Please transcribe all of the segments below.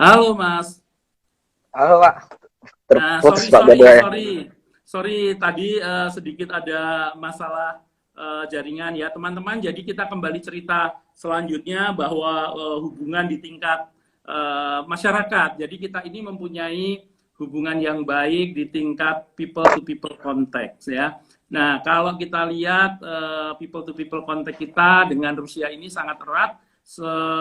Halo Mas. Halo Pak, Nah, terputus Pak jadwalnya. sorry tadi sedikit ada masalah jaringan ya teman-teman. Jadi kita kembali cerita selanjutnya bahwa hubungan di tingkat masyarakat. Jadi kita ini mempunyai hubungan yang baik di tingkat people to people contact ya. Nah, kalau kita lihat people to people contact kita dengan Rusia ini sangat erat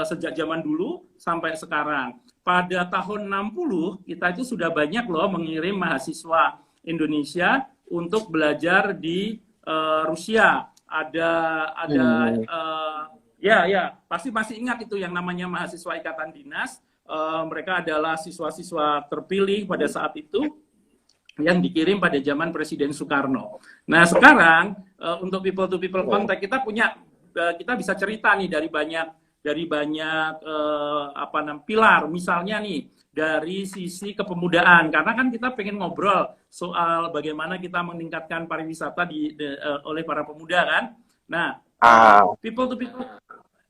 sejak zaman dulu sampai sekarang. Pada tahun 60 kita itu sudah banyak loh mengirim mahasiswa Indonesia untuk belajar di Rusia. Ya pasti masih ingat itu yang namanya mahasiswa Ikatan Dinas. Mereka adalah siswa-siswa terpilih pada saat itu yang dikirim pada zaman Presiden Soekarno. Nah sekarang untuk people to people contact kita bisa cerita nih dari banyak pilar, misalnya nih dari sisi kepemudaan, karena kan kita pengen ngobrol soal bagaimana kita meningkatkan pariwisata oleh para pemuda kan. Nah, people to people,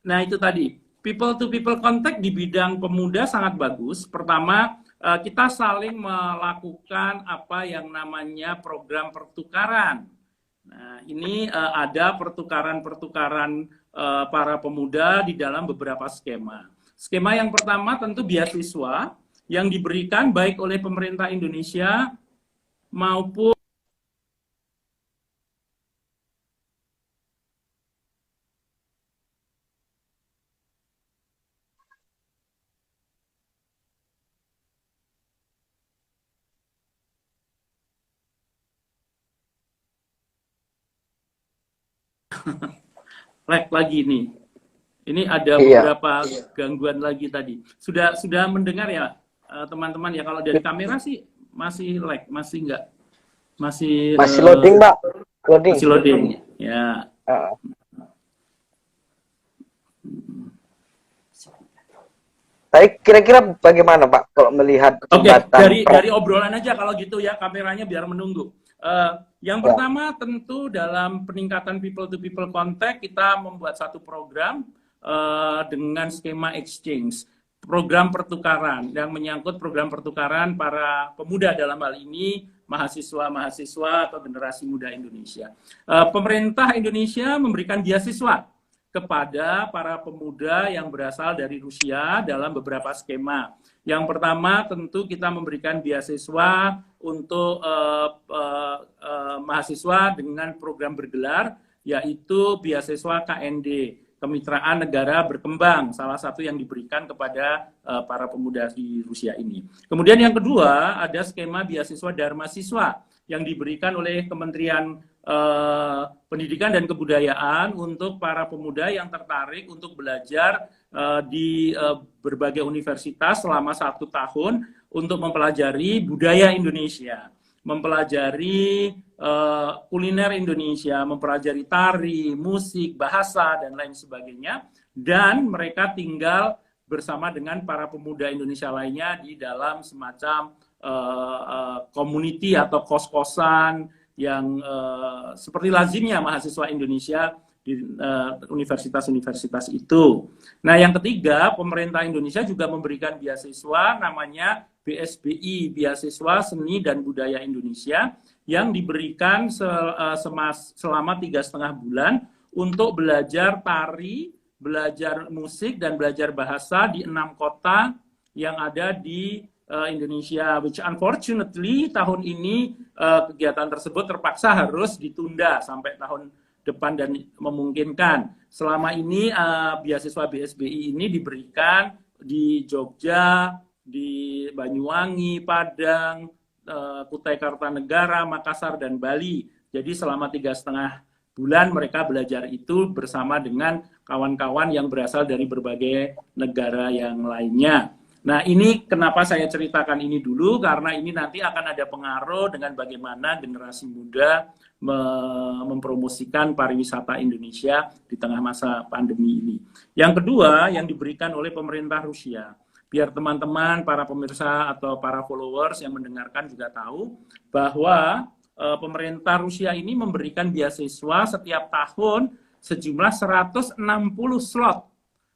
nah itu tadi people to people contact di bidang pemuda sangat bagus. Pertama, kita saling melakukan apa yang namanya program pertukaran. Nah, ini ada pertukaran-pertukaran para pemuda di dalam beberapa skema. Skema yang pertama tentu beasiswa yang diberikan baik oleh pemerintah Indonesia maupun lagi nih. Ini ada beberapa gangguan lagi tadi. Sudah mendengar ya teman-teman ya, kalau dari kamera sih masih lag, masih enggak. Masih loading, Pak. Masih loading. Ya. Tapi kira-kira bagaimana Pak kalau melihat jembatan? Dari obrolan aja kalau gitu ya, kameranya biar menunggu. Yang pertama tentu dalam peningkatan people to people contact kita membuat satu program dengan skema exchange, program pertukaran yang menyangkut program pertukaran para pemuda, dalam hal ini mahasiswa atau generasi muda Indonesia. Pemerintah Indonesia memberikan beasiswa kepada para pemuda yang berasal dari Rusia dalam beberapa skema. Yang pertama tentu kita memberikan beasiswa untuk mahasiswa dengan program bergelar, yaitu beasiswa KND, Kemitraan Negara Berkembang, salah satu yang diberikan kepada para pemuda di Rusia ini. Kemudian yang kedua ada skema beasiswa Dharma Siswa yang diberikan oleh Kementerian Pendidikan dan Kebudayaan untuk para pemuda yang tertarik untuk belajar di berbagai universitas selama 1 tahun untuk mempelajari budaya Indonesia, mempelajari kuliner Indonesia, mempelajari tari, musik, bahasa, dan lain sebagainya. Dan mereka tinggal bersama dengan para pemuda Indonesia lainnya di dalam semacam community atau kos-kosan yang seperti lazimnya mahasiswa Indonesia di universitas-universitas itu. Nah, yang ketiga, pemerintah Indonesia juga memberikan beasiswa namanya BSBI, Beasiswa Seni dan Budaya Indonesia, yang diberikan selama 3,5 bulan untuk belajar tari, belajar musik, dan belajar bahasa di 6 kota yang ada di Indonesia, which unfortunately tahun ini kegiatan tersebut terpaksa harus ditunda sampai tahun depan dan memungkinkan. Selama ini beasiswa BSBI ini diberikan di Jogja, di Banyuwangi, Padang, Kutai Kartanegara, Makassar, dan Bali. Jadi selama 3,5 bulan mereka belajar itu bersama dengan kawan-kawan yang berasal dari berbagai negara yang lainnya. Nah, ini kenapa saya ceritakan ini dulu, karena ini nanti akan ada pengaruh dengan bagaimana generasi muda mempromosikan pariwisata Indonesia di tengah masa pandemi ini. Yang kedua, yang diberikan oleh pemerintah Rusia, biar teman-teman, para pemirsa atau para followers yang mendengarkan juga tahu bahwa pemerintah Rusia ini memberikan beasiswa setiap tahun sejumlah 160 slot.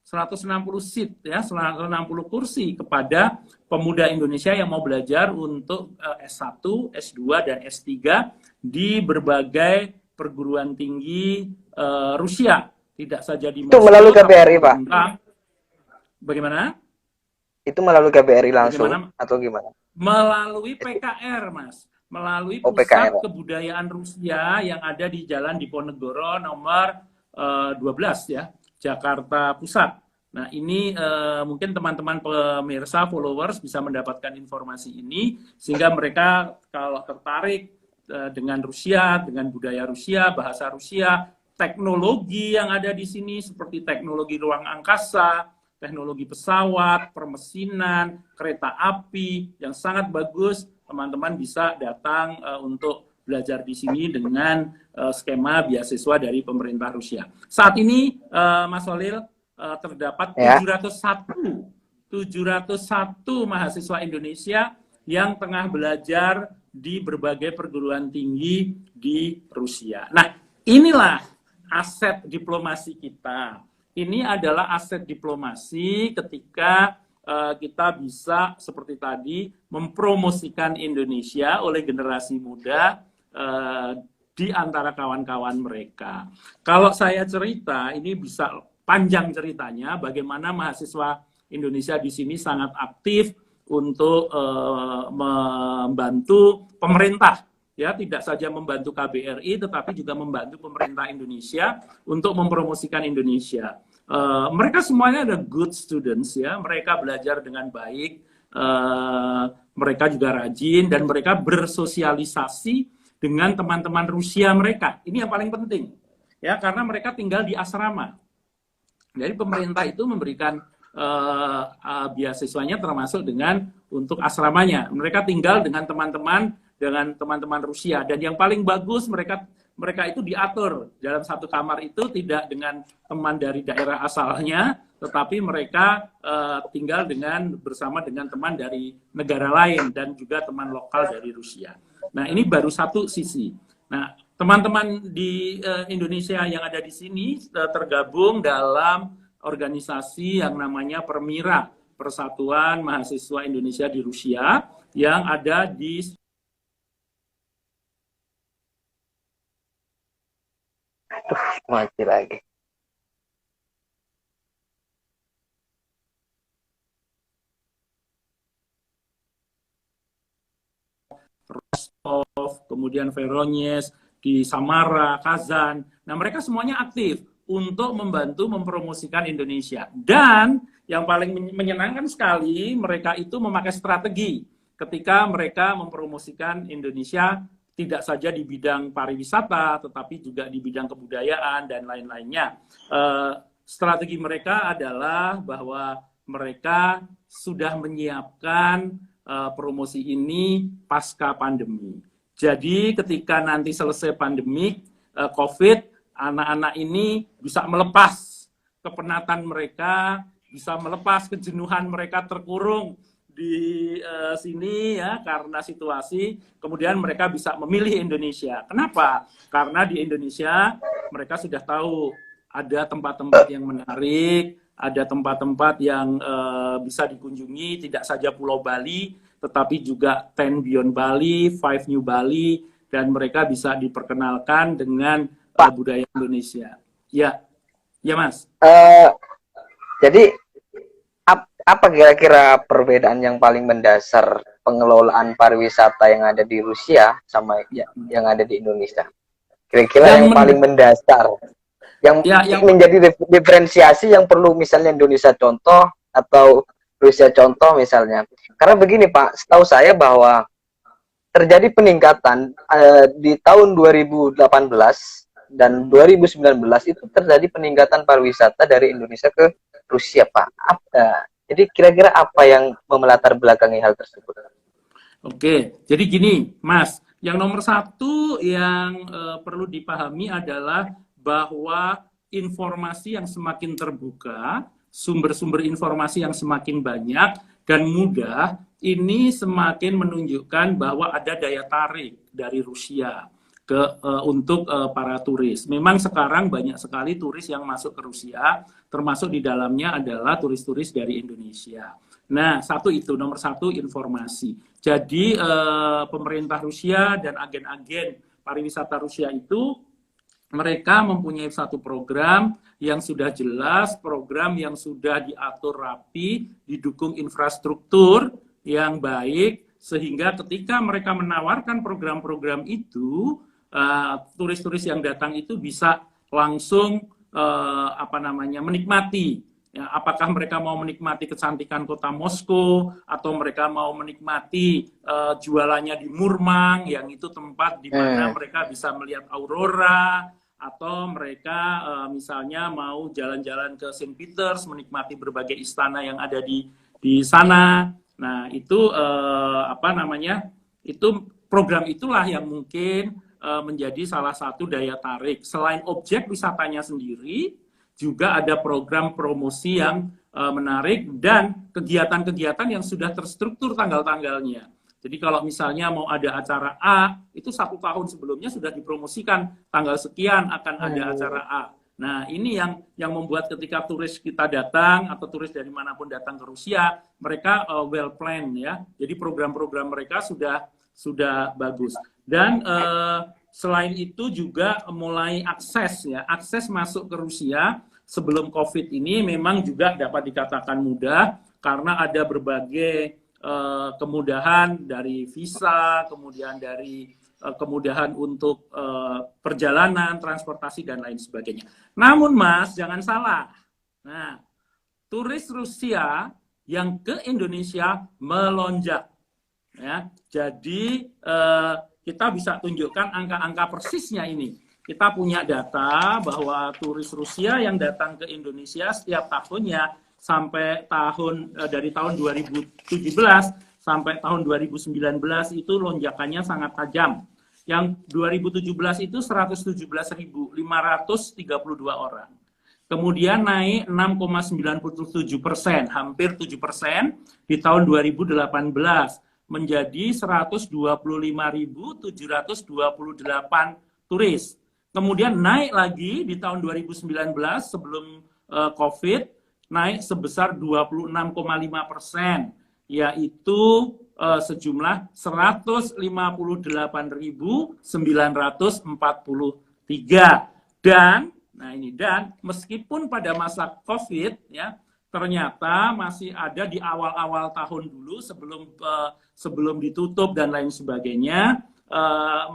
160 seat ya, 160 kursi kepada pemuda Indonesia yang mau belajar untuk S1, S2 dan S3 di berbagai perguruan tinggi Rusia, tidak saja di Itu Moskow, melalui tapi KBRI, Pak. Bagaimana? Itu melalui KBRI langsung Bagaimana? atau gimana? Melalui PKR, Mas. Melalui Oh, Pusat PKR. Kebudayaan Rusia yang ada di Jalan Diponegoro nomor 12 ya, Jakarta Pusat. Nah, ini mungkin teman-teman pemirsa, followers bisa mendapatkan informasi ini sehingga mereka kalau tertarik dengan Rusia, dengan budaya Rusia, bahasa Rusia, teknologi yang ada di sini seperti teknologi ruang angkasa, teknologi pesawat, permesinan, kereta api yang sangat bagus, teman-teman bisa datang untuk belajar di sini dengan skema beasiswa dari pemerintah Rusia. Saat ini Mas Holil terdapat 701 mahasiswa Indonesia yang tengah belajar di berbagai perguruan tinggi di Rusia. Nah, inilah aset diplomasi kita. Ini adalah aset diplomasi ketika kita bisa seperti tadi mempromosikan Indonesia oleh generasi muda di antara kawan-kawan mereka. Kalau saya cerita, ini bisa panjang ceritanya bagaimana mahasiswa Indonesia di sini sangat aktif untuk membantu pemerintah, ya, tidak saja membantu KBRI tetapi juga membantu pemerintah Indonesia untuk mempromosikan Indonesia. Mereka semuanya ada good students ya, mereka belajar dengan baik, mereka juga rajin dan mereka bersosialisasi dengan teman-teman Rusia mereka. Ini yang paling penting ya, karena mereka tinggal di asrama. Jadi pemerintah itu memberikan beasiswanya termasuk dengan untuk asramanya. Mereka tinggal dengan teman-teman Rusia, dan yang paling bagus mereka itu diatur dalam satu kamar itu tidak dengan teman dari daerah asalnya, tetapi mereka tinggal bersama dengan teman dari negara lain dan juga teman lokal dari Rusia. Nah, ini baru satu sisi. Nah, teman-teman di Indonesia yang ada di sini tergabung dalam organisasi yang namanya Permira, Persatuan Mahasiswa Indonesia di Rusia, yang ada di mati lagi. Rostov, kemudian Voronezh, di Samara, Kazan. Nah, mereka semuanya aktif untuk membantu mempromosikan Indonesia. Dan yang paling menyenangkan sekali, mereka itu memakai strategi ketika mereka mempromosikan Indonesia tidak saja di bidang pariwisata, tetapi juga di bidang kebudayaan dan lain-lainnya. Strategi mereka adalah bahwa mereka sudah menyiapkan promosi ini pasca pandemi. Jadi ketika nanti selesai pandemi COVID, anak-anak ini bisa melepas kepenatan mereka, bisa melepas kejenuhan mereka terkurung di sini ya karena situasi, kemudian mereka bisa memilih Indonesia. Kenapa? Karena di Indonesia mereka sudah tahu ada tempat-tempat yang menarik, ada tempat-tempat yang bisa dikunjungi, tidak saja Pulau Bali, tetapi juga 10 Beyond Bali, 5 New Bali, dan mereka bisa diperkenalkan dengan budaya Indonesia. Ya, ya Mas. Jadi apa kira-kira perbedaan yang paling mendasar pengelolaan pariwisata yang ada di Rusia sama yang ada di Indonesia? Kira-kira yang paling mendasar, yang menjadi diferensiasi yang perlu misalnya Indonesia contoh atau Rusia contoh misalnya. Karena begini Pak, setahu saya bahwa terjadi peningkatan di tahun 2018 dan 2019 itu terjadi peningkatan pariwisata dari Indonesia ke Rusia, Pak. Jadi kira-kira apa yang memelatar belakangi hal tersebut? Oke, jadi gini, Mas. Yang nomor satu yang perlu dipahami adalah bahwa informasi yang semakin terbuka, sumber-sumber informasi yang semakin banyak dan mudah, ini semakin menunjukkan bahwa ada daya tarik dari Rusia. untuk para turis. Memang sekarang banyak sekali turis yang masuk ke Rusia, termasuk di dalamnya adalah turis-turis dari Indonesia. Nah, nomor satu informasi. Jadi pemerintah Rusia dan agen-agen pariwisata Rusia itu mereka mempunyai satu program yang sudah jelas, program yang sudah diatur rapi, didukung infrastruktur yang baik, sehingga ketika mereka menawarkan program-program itu, turis-turis yang datang itu bisa langsung menikmati. Ya, apakah mereka mau menikmati kecantikan kota Moskow, atau mereka mau menikmati jualannya di Murmansk, yang itu tempat di mana mereka bisa melihat aurora, atau mereka misalnya mau jalan-jalan ke Saint Peters, menikmati berbagai istana yang ada di sana. Nah, itu itu program itulah yang mungkin menjadi salah satu daya tarik. Selain objek wisatanya sendiri, juga ada program promosi yang menarik dan kegiatan-kegiatan yang sudah terstruktur tanggal-tanggalnya. Jadi kalau misalnya mau ada acara A, itu 1 tahun sebelumnya sudah dipromosikan tanggal sekian akan ada acara A. Nah, ini yang membuat ketika turis kita datang atau turis dari manapun datang ke Rusia, mereka well planned ya. Jadi program-program mereka sudah bagus. Dan selain itu juga mulai akses masuk ke Rusia sebelum COVID ini memang juga dapat dikatakan mudah karena ada berbagai kemudahan dari visa, kemudian dari kemudahan untuk perjalanan, transportasi, dan lain sebagainya. Namun Mas, jangan salah. Nah, turis Rusia yang ke Indonesia melonjak. Ya, jadi kita bisa tunjukkan angka-angka persisnya ini. Kita punya data bahwa turis Rusia yang datang ke Indonesia setiap tahunnya sampai dari tahun 2017 sampai tahun 2019 itu lonjakannya sangat tajam. Yang 2017 itu 117.532 orang. Kemudian naik 6,97%, hampir 7% di tahun 2018 menjadi 125.728 turis. Kemudian naik lagi di tahun 2019 sebelum COVID, naik sebesar 26,5%, yaitu sejumlah 158.943. Dan meskipun pada masa COVID ya ternyata masih ada di awal-awal tahun dulu sebelum ditutup dan lain sebagainya,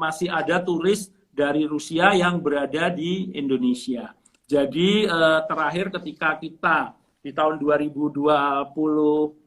masih ada turis dari Rusia yang berada di Indonesia. Jadi terakhir ketika kita di tahun 2020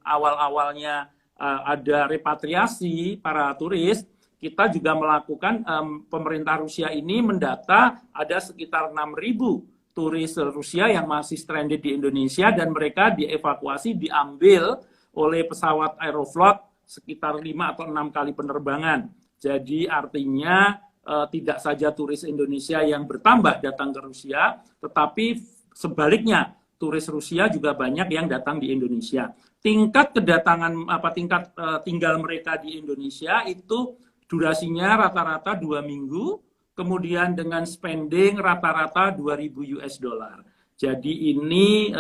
awal-awalnya ada repatriasi para turis, kita juga melakukan, pemerintah Rusia ini mendata ada sekitar 6.000 turis Rusia yang masih stranded di Indonesia dan mereka dievakuasi, diambil oleh pesawat Aeroflot sekitar 5 atau 6 kali penerbangan. Jadi artinya tidak saja turis Indonesia yang bertambah datang ke Rusia, tetapi sebaliknya turis Rusia juga banyak yang datang di Indonesia. Tingkat tinggal mereka di Indonesia itu durasinya rata-rata 2 minggu, kemudian dengan spending rata-rata 2.000 US dollar. Jadi ini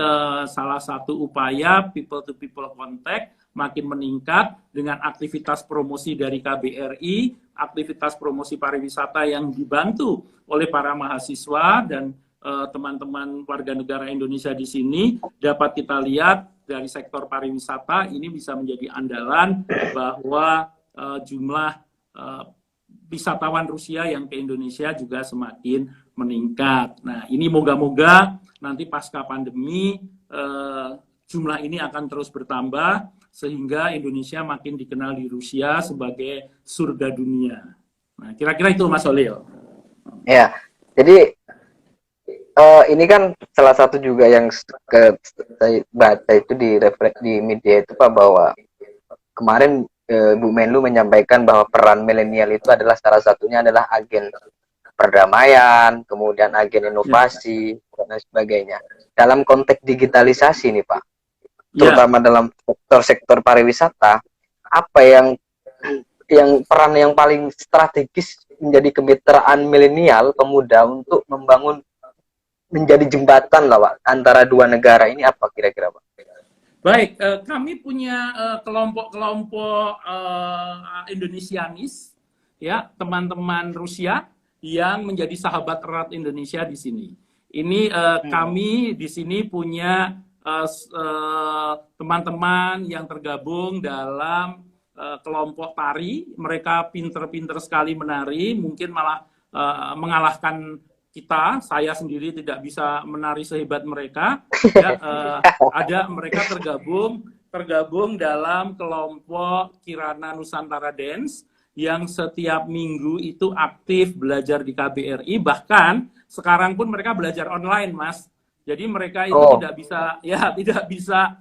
salah satu upaya people to people contact makin meningkat dengan aktivitas promosi dari KBRI, aktivitas promosi pariwisata yang dibantu oleh para mahasiswa dan teman-teman warga negara Indonesia di sini. Dapat kita lihat dari sektor pariwisata ini bisa menjadi andalan bahwa jumlah wisatawan Rusia yang ke Indonesia juga semakin meningkat. Nah, ini moga-moga nanti pasca pandemi jumlah ini akan terus bertambah sehingga Indonesia makin dikenal di Rusia sebagai surga dunia. Nah, kira-kira itu Mas Holil. Ya, jadi ini kan salah satu juga yang saya baca itu di media itu Pak, bahwa kemarin Bu Menlu menyampaikan bahwa peran milenial itu adalah salah satunya adalah agen perdamaian, kemudian agen inovasi, dan sebagainya. Dalam konteks digitalisasi nih Pak, terutama dalam sektor pariwisata, apa yang peran yang paling strategis menjadi kemitraan milenial pemuda untuk membangun menjadi jembatan lah Pak antara dua negara ini apa kira-kira Pak? Baik, kami punya kelompok-kelompok Indonesianis, ya, teman-teman Rusia yang menjadi sahabat erat Indonesia di sini. Ini kami di sini punya teman-teman yang tergabung dalam kelompok tari. Mereka pinter-pinter sekali menari, mungkin malah mengalahkan kita. Saya sendiri tidak bisa menari sehebat mereka. Ya, ada mereka tergabung dalam kelompok Kirana Nusantara Dance yang setiap minggu itu aktif belajar di KBRI. Bahkan sekarang pun mereka belajar online, Mas. Jadi mereka itu tidak bisa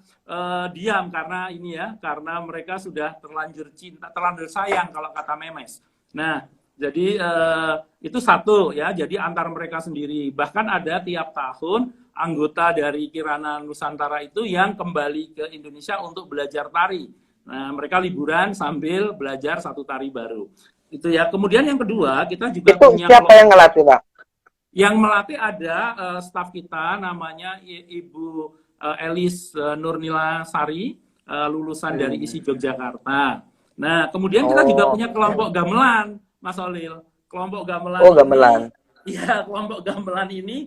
diam karena ini ya, karena mereka sudah terlanjur cinta, terlanjur sayang kalau kata Memes. Nah, jadi itu satu ya, jadi antar mereka sendiri. Bahkan ada tiap tahun anggota dari Kirana Nusantara itu yang kembali ke Indonesia untuk belajar tari. Nah, mereka liburan sambil belajar satu tari baru. Itu ya. Kemudian yang kedua, kita juga itu punya siapa yang ngelatih Pak? Yang melatih ada staf kita namanya Ibu Elis Nurnila Sari, lulusan dari ISI Yogyakarta. Nah, kemudian kita juga punya kelompok gamelan, Mas Olil. Kelompok gamelan. Oh, gamelan. Iya, kelompok gamelan ini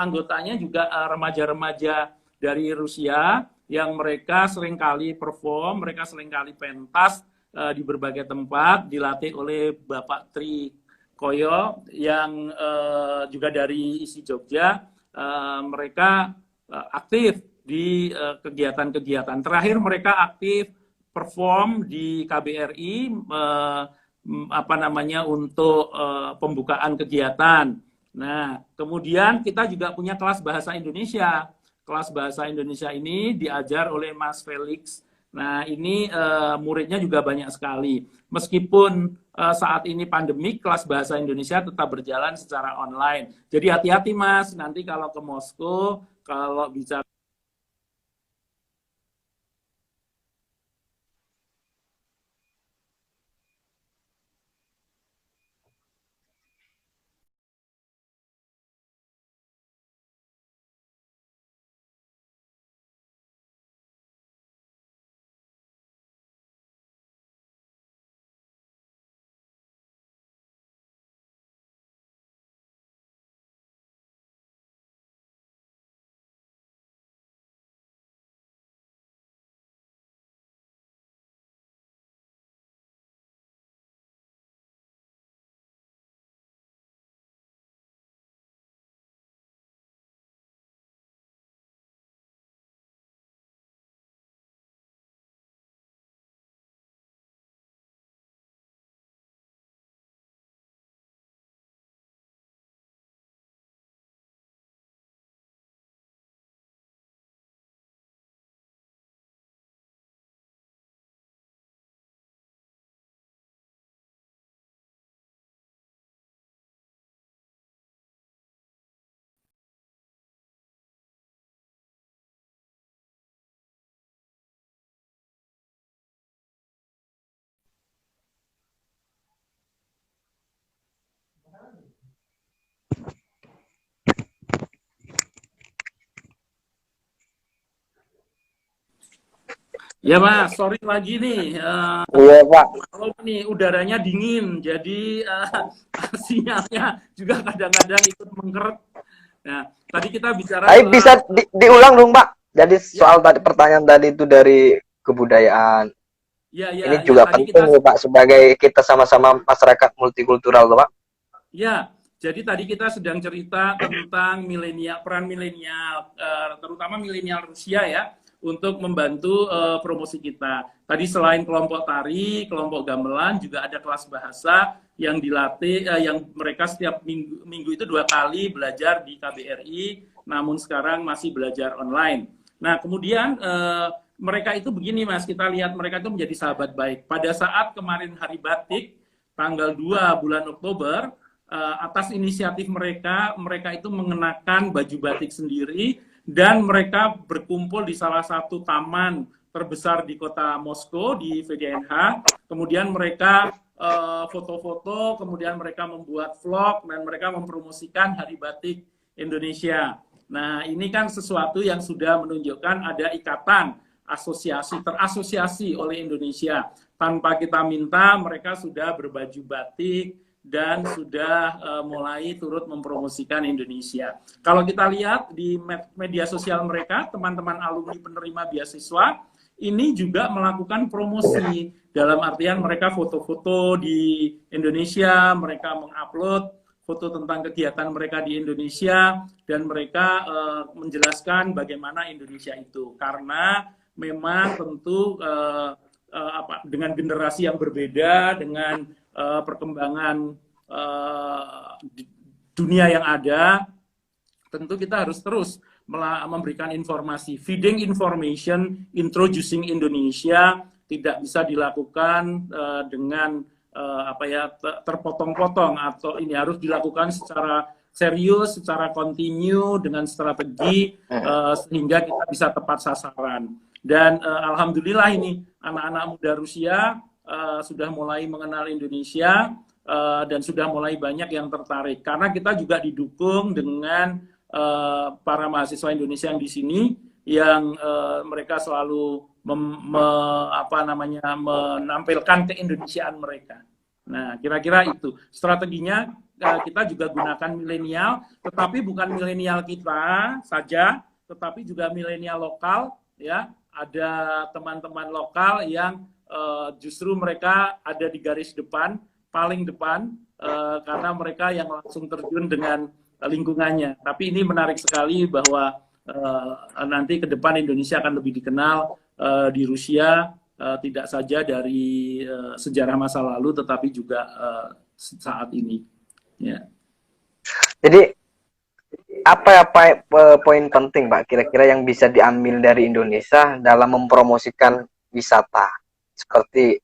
anggotanya juga remaja-remaja dari Rusia yang mereka seringkali perform, mereka seringkali pentas di berbagai tempat, dilatih oleh Bapak Tri Koyo yang juga dari ISI Jogja. Mereka aktif di kegiatan-kegiatan. Terakhir mereka aktif perform di KBRI untuk pembukaan kegiatan. Nah, kemudian kita juga punya kelas bahasa Indonesia. Kelas bahasa Indonesia ini diajar oleh Mas Felix. Nah, ini muridnya juga banyak sekali. Meskipun saat ini pandemi, kelas bahasa Indonesia tetap berjalan secara online. Jadi hati-hati Mas, nanti kalau ke Moskow, kalau bicara ya Mas, sorry lagi nih. Iya Pak. Kalau nih udaranya dingin, jadi sinyalnya juga kadang-kadang ikut mengkeret. Nah, tadi kita bicara. Bisa diulang dong Pak. Jadi soal tadi pertanyaan tadi itu dari kebudayaan. Ini juga penting Pak sebagai kita sama-sama masyarakat multikultural Pak. Ya, jadi tadi kita sedang cerita tentang peran milenial, terutama milenial Rusia ya, untuk membantu promosi kita. Tadi selain kelompok tari, kelompok gamelan, juga ada kelas bahasa yang dilatih, yang mereka setiap minggu itu 2 kali belajar di KBRI, namun sekarang masih belajar online. Nah, kemudian mereka itu begini Mas, kita lihat mereka itu menjadi sahabat baik. Pada saat kemarin Hari Batik, tanggal 2 bulan Oktober, atas inisiatif mereka itu mengenakan baju batik sendiri, dan mereka berkumpul di salah satu taman terbesar di kota Moskow, di VDNH. Kemudian mereka foto-foto, kemudian mereka membuat vlog dan mereka mempromosikan Hari Batik Indonesia. Nah, ini kan sesuatu yang sudah menunjukkan ada ikatan terasosiasi oleh Indonesia. Tanpa kita minta, mereka sudah berbaju batik dan sudah mulai turut mempromosikan Indonesia. Kalau kita lihat di media sosial mereka, teman-teman alumni penerima beasiswa, ini juga melakukan promosi. Dalam artian mereka foto-foto di Indonesia, mereka mengupload foto tentang kegiatan mereka di Indonesia, dan mereka menjelaskan bagaimana Indonesia itu. Karena memang tentu dengan generasi yang berbeda, dengan perkembangan dunia yang ada, tentu kita harus terus memberikan informasi. Feeding information, introducing Indonesia tidak bisa dilakukan dengan terpotong-potong, atau ini harus dilakukan secara serius, secara kontinu dengan strategi sehingga kita bisa tepat sasaran. Dan alhamdulillah ini anak-anak muda Rusia sudah mulai mengenal Indonesia dan sudah mulai banyak yang tertarik, karena kita juga didukung dengan para mahasiswa Indonesia yang di sini yang mereka selalu menampilkan keindonesiaan mereka. Nah, kira-kira itu strateginya. Kita juga gunakan milenial, tetapi bukan milenial kita saja, tetapi juga milenial lokal, ya. Ada teman-teman lokal yang justru mereka ada di garis depan, paling depan, karena mereka yang langsung terjun dengan lingkungannya. Tapi ini menarik sekali bahwa nanti ke depan Indonesia akan lebih dikenal di Rusia, tidak saja dari sejarah masa lalu, tetapi juga saat ini. Ya. Jadi apa poin penting, Pak, kira-kira yang bisa diambil dari Indonesia dalam mempromosikan wisata seperti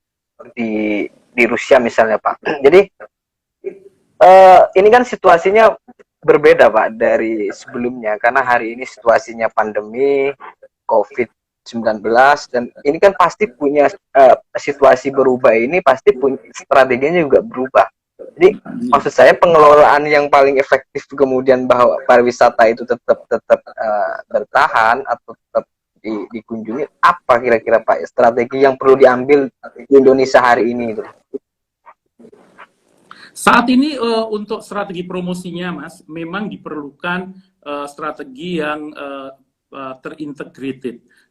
di Rusia misalnya, Pak? Jadi ini kan situasinya berbeda, Pak, dari sebelumnya, karena hari ini situasinya pandemi COVID-19, dan ini kan pasti punya situasi berubah ini, pasti punya strateginya juga berubah. Jadi maksud saya pengelolaan yang paling efektif kemudian bahwa pariwisata itu tetap bertahan atau tetap dikunjungi, apa kira-kira, Pak, strategi yang perlu diambil di Indonesia hari ini itu? Saat ini untuk strategi promosinya, Mas, memang diperlukan strategi yang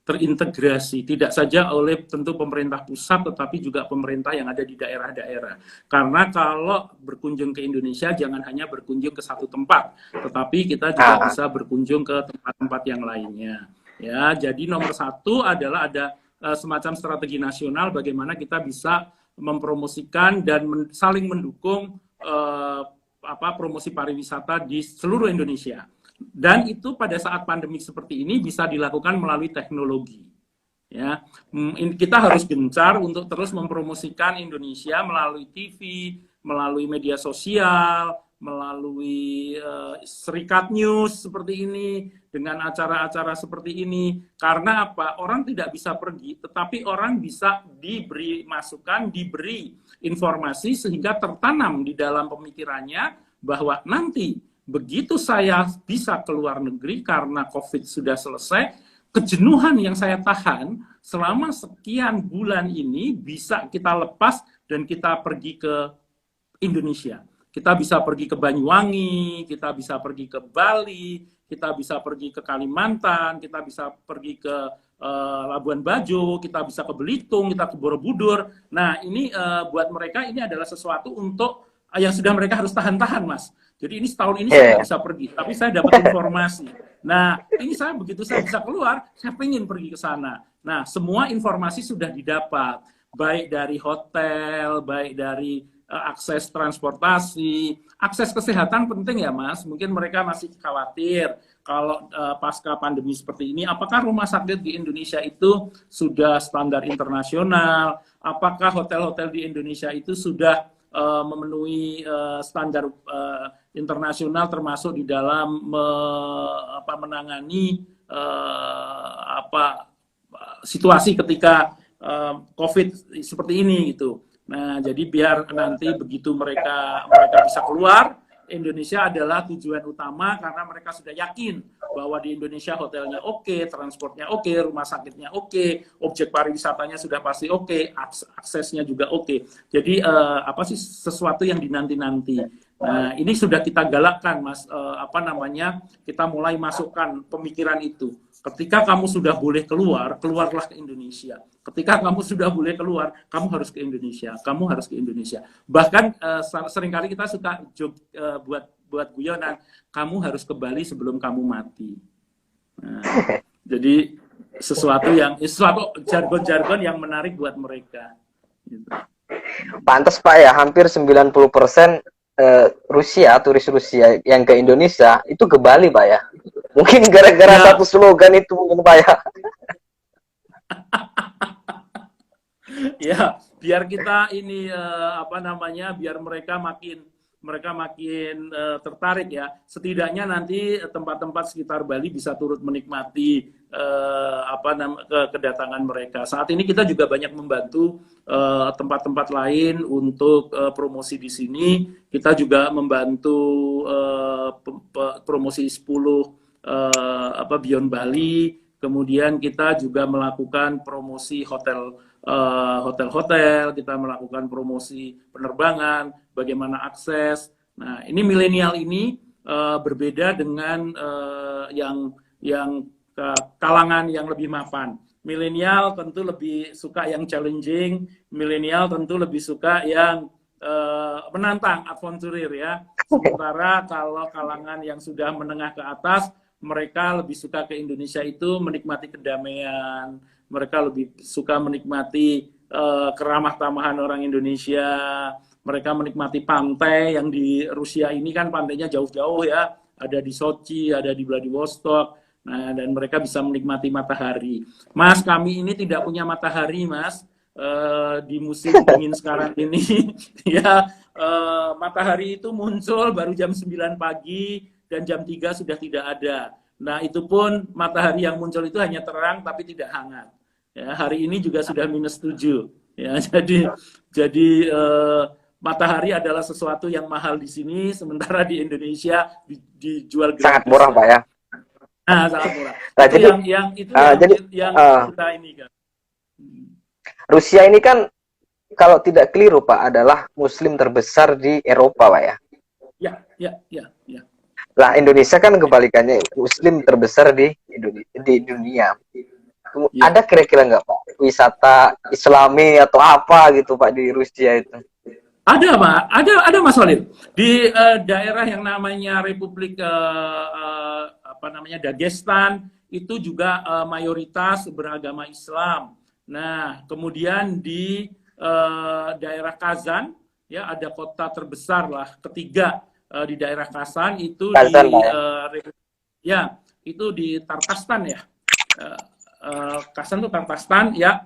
terintegrasi, tidak saja oleh tentu pemerintah pusat, tetapi juga pemerintah yang ada di daerah-daerah. Karena kalau berkunjung ke Indonesia, jangan hanya berkunjung ke satu tempat, tetapi kita juga bisa berkunjung ke tempat-tempat yang lainnya. Ya, jadi nomor satu adalah ada semacam strategi nasional bagaimana kita bisa mempromosikan dan saling mendukung promosi pariwisata di seluruh Indonesia. Dan itu pada saat pandemi seperti ini bisa dilakukan melalui teknologi. Ya, kita harus gencar untuk terus mempromosikan Indonesia melalui TV, melalui media sosial, melalui Serikat News seperti ini, dengan acara-acara seperti ini. Karena apa? Orang tidak bisa pergi, tetapi orang bisa diberi masukan, diberi informasi sehingga tertanam di dalam pemikirannya bahwa nanti begitu saya bisa keluar negeri karena COVID sudah selesai, kejenuhan yang saya tahan selama sekian bulan ini bisa kita lepas dan kita pergi ke Indonesia. Kita bisa pergi ke Banyuwangi, kita bisa pergi ke Bali, kita bisa pergi ke Kalimantan, kita bisa pergi ke Labuan Bajo, kita bisa ke Belitung, kita ke Borobudur. Nah, ini buat mereka ini adalah sesuatu untuk yang sudah mereka harus tahan-tahan, Mas. Jadi ini setahun ini saya nggak bisa pergi, tapi saya dapat informasi. Nah, ini begitu saya bisa keluar, saya pengen pergi ke sana. Nah, semua informasi sudah didapat, baik dari hotel, baik dari akses transportasi, akses kesehatan penting ya, Mas. Mungkin mereka masih khawatir kalau pasca pandemi seperti ini, apakah rumah sakit di Indonesia itu sudah standar internasional? Apakah hotel-hotel di Indonesia itu sudah memenuhi standar internasional, termasuk di dalam menangani situasi ketika COVID seperti ini gitu. Nah, jadi biar nanti begitu mereka bisa keluar, Indonesia adalah tujuan utama karena mereka sudah yakin bahwa di Indonesia hotelnya oke, transportnya oke, rumah sakitnya oke, objek pariwisatanya sudah pasti oke, aksesnya juga oke. Jadi apa sih sesuatu yang dinanti-nanti. Nah, ini sudah kita galakkan, Mas, kita mulai masukkan pemikiran itu. Ketika kamu sudah boleh keluar, keluarlah ke Indonesia. Ketika kamu sudah boleh keluar, kamu harus ke Indonesia. Kamu harus ke Indonesia. Bahkan seringkali kita suka buat guyonan, kamu harus ke Bali sebelum kamu mati. Nah, jadi sesuatu jargon-jargon yang menarik buat mereka. Gitu. Pantas Pak ya, hampir 90% turis Rusia yang ke Indonesia itu ke Bali Pak ya. Mungkin gara-gara satu slogan itu mungkin Pak ya. Ya, biar kita ini biar mereka makin tertarik ya. Setidaknya nanti tempat-tempat sekitar Bali bisa turut menikmati kedatangan mereka. Saat ini kita juga banyak membantu tempat-tempat lain untuk promosi di sini. Kita juga membantu promosi 10 Beyond Bali. Kemudian kita juga melakukan promosi hotel-hotel, kita melakukan promosi penerbangan, bagaimana akses. Nah, ini milenial ini berbeda dengan yang kalangan yang lebih mapan. Milenial tentu lebih suka yang challenging, milenial tentu lebih suka yang menantang, adventurer ya. Sementara kalau kalangan yang sudah menengah ke atas, mereka lebih suka ke Indonesia itu menikmati kedamaian, mereka lebih suka menikmati keramah tamahan orang Indonesia, mereka menikmati pantai yang di Rusia ini kan pantainya jauh-jauh ya, ada di Sochi, ada di Vladivostok, nah dan mereka bisa menikmati matahari. Mas, kami ini tidak punya matahari, Mas, di musim dingin sekarang ini, ya matahari itu muncul baru jam 9 pagi, dan jam 3 sudah tidak ada. Nah, itu pun matahari yang muncul itu hanya terang tapi tidak hangat. Ya, hari ini juga sudah -7. Ya, jadi matahari adalah sesuatu yang mahal di sini, sementara di Indonesia dijual gratis. Sangat murah, Pak ya. Nah, sangat murah. Nah, itu jadi, yang kita ini kan. Rusia ini kan kalau tidak keliru Pak adalah Muslim terbesar di Eropa, Pak ya. Ya. Lah Indonesia kan kebalikannya, Muslim terbesar di dunia. Ya. Ada kira-kira nggak Pak wisata Islami atau apa gitu Pak di Rusia itu? Ada Pak, ada Mas Walid. Di daerah yang namanya Republik Dagestan itu juga mayoritas beragama Islam. Nah, kemudian di daerah Kazan ya ada kota terbesar lah ketiga di daerah Kazan itu Kazan, itu di Tarkastan ya. Kazan itu Tarkastan ya.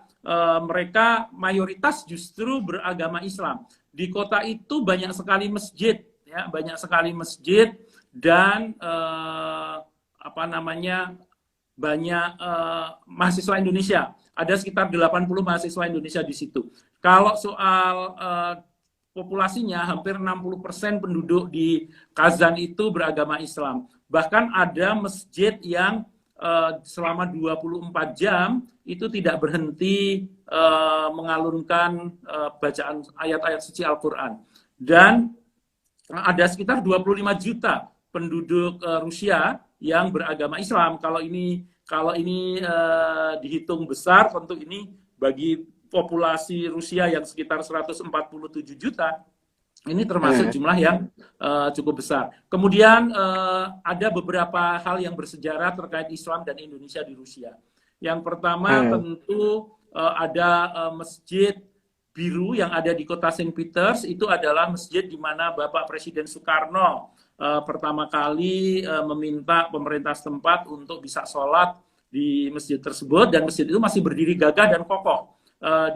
Mereka mayoritas justru beragama Islam. Di kota itu banyak sekali masjid ya, banyak sekali masjid dan banyak mahasiswa Indonesia. Ada sekitar 80 mahasiswa Indonesia di situ. Kalau soal populasinya hampir 60% penduduk di Kazan itu beragama Islam. Bahkan ada masjid yang selama 24 jam itu tidak berhenti mengalunkan bacaan ayat-ayat suci Al-Quran. Dan ada sekitar 25 juta penduduk Rusia yang beragama Islam. Kalau ini dihitung besar, tentu ini bagi populasi Rusia yang sekitar 147 juta, ini termasuk jumlah yang cukup besar. Kemudian ada beberapa hal yang bersejarah terkait Islam dan Indonesia di Rusia. Yang pertama tentu ada Masjid Biru yang ada di kota Saint Peters, itu adalah masjid di mana Bapak Presiden Soekarno pertama kali meminta pemerintah setempat untuk bisa sholat di masjid tersebut, dan masjid itu masih berdiri gagah dan kokoh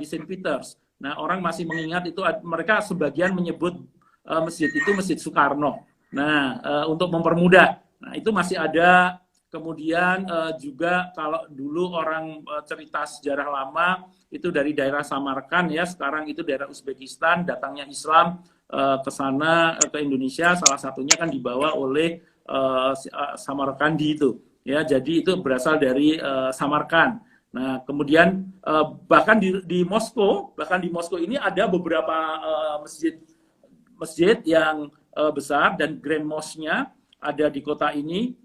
di Saint Peters. Nah, orang masih mengingat itu, mereka sebagian menyebut masjid itu Masjid Soekarno. Nah, untuk mempermudah. Nah, itu masih ada. Kemudian juga kalau dulu orang cerita sejarah lama itu dari daerah Samarkand ya, sekarang itu daerah Uzbekistan, datangnya Islam ke sana ke Indonesia, salah satunya kan dibawa oleh Samarkandi itu ya, jadi itu berasal dari Samarkand. Nah kemudian bahkan di Moskow, ini ada beberapa masjid yang besar, dan Grand Mosque-nya ada di kota ini.